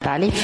taalif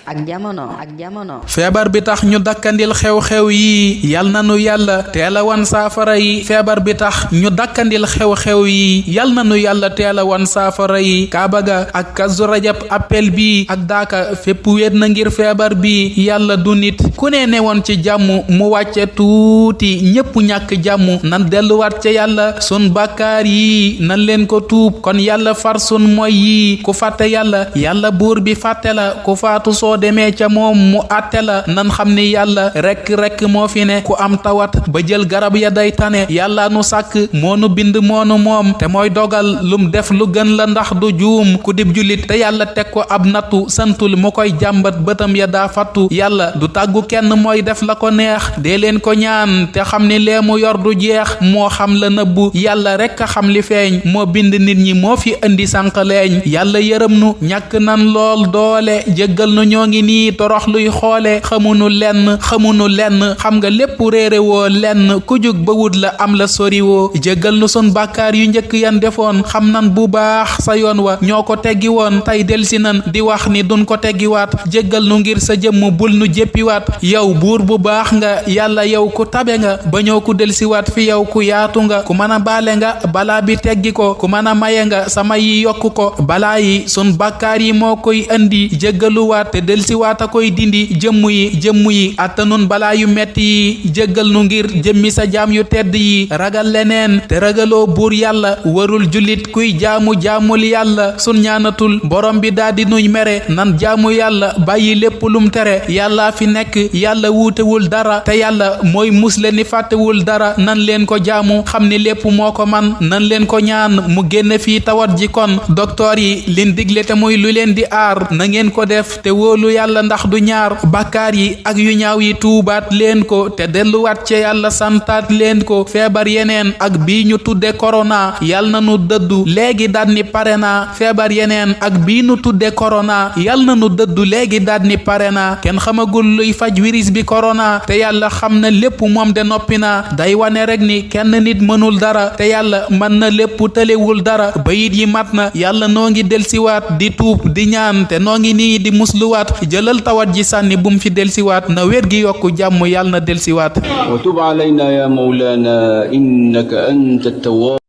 ak jamono feebar bi tax ñu dakkandil xew-xew yi yal na nu yàlla teel a wan saafara yi feebar bi tax ñu dakkandil xew-xew yi yal na nu yàlla teel a wan saafara yi kaaba ga ak kazu rajab appel bi ak daaka fépp wéet na ngir feebar bi yàlla du nit ku ne woon ci jàmm mu wàcce tuuti ñépp ñàkk jàmm nan delluwaat ca yàlla sun bàkkaar yi nan leen ko tuub kon yàlla far sun moy yi ku fàtte yàlla buur bi fàtte la ku faatu soo demee ca moom mu àtte la nan xam ni yàlla rekk moo fi ne ku am tawat ba jël garab ya day tane yàlla nu sàkk moo nu bind moonu moom te mooy dogal lum def lu gën la ndax du juum ku dib julit te yàlla teg ko ab nattu santul mu koy jàmbat bëtam ya daa fattu yàlla du tàggu kenn mooy def la ko neex dee leen ko ñaan te xam ni lee mu yor du jeex moo xam la nëbbu yàlla rekk a xam li feeñ moo bind nit ñi moo fi indi sànqaleeñ yàlla yërëm nu ñàkk nan lool doole jéggal nu ñoo ngi nii torox luy xoole xamunu lenn xam nga lépp réere woo lenn ku jug ba wut la am la soriwoo jéggal nu sun bàkkaar yu njëkk yan defoon xam nan bu baax sa yoon wa ñoo ko teggi woon tey delsi nan di wax ni duñ ko teggiwaat jéggal nu ngir sa jëmm bul nu jéppiwaat yow buur bu baax nga yàlla yow ku tabe nga ba ñëw ku delsiwaat fi yow ku yaatu nga ku mën a baale nga balaa bi teggi ko ku mën a maye nga sama yi yokku ko balaa yi sun bàkkaar yi moo koy indi jéggaluwaat te delsiwaat a koy dindi jëmm yi attanun balaa yu metti yi jéggal nu ngir jëmmi sa jaam yu tedd yi ragal leneen te ragaloo buur yàlla warul jullit kuy jaamul yàlla sun ñaanatul borom bi daldi nuy mere nan jaamu yàlla bàyyi lépp lum tere yàlla fi nekk yàlla wuutewul dara te yàlla mooy musle ni fàttewul dara nan leen ko jaamu xam ni lépp moo ko man nan leen ko ñaan mu génn fii tawat ji kon doktoor yi liñ digle te muy lu leen di aar na ngeen ko def te wóolu yàlla ndax du ñaar bàkkaar yi ak yu ñaaw yi tuubaat leen ko te delluwaat ca yàlla santaat leen ko feebar yeneen ak bii ñu tudde korona yal na nu dëddu léegi daat ni pare naa feebar yeneen ak bii ñu tudde korona yal na nu dëddu léegi daat ni pare naa kenn xamagul luy faj virus bi korona te yàlla xam na lépp moom de noppi naa day wane rek ni kenn nit mënul dara te yàlla mën na lépp tëlewul dara bayit yi mat na yàlla noo ngi delsiwaat di tuub di ñaan te noo ngi nii di musluwaat jëlal tawat ji sànni bum fi delsiwaat na wér gi yokku jàmm yàlla na delsiwaat wa tub alayna ya mawlana innaka anta at-tawwab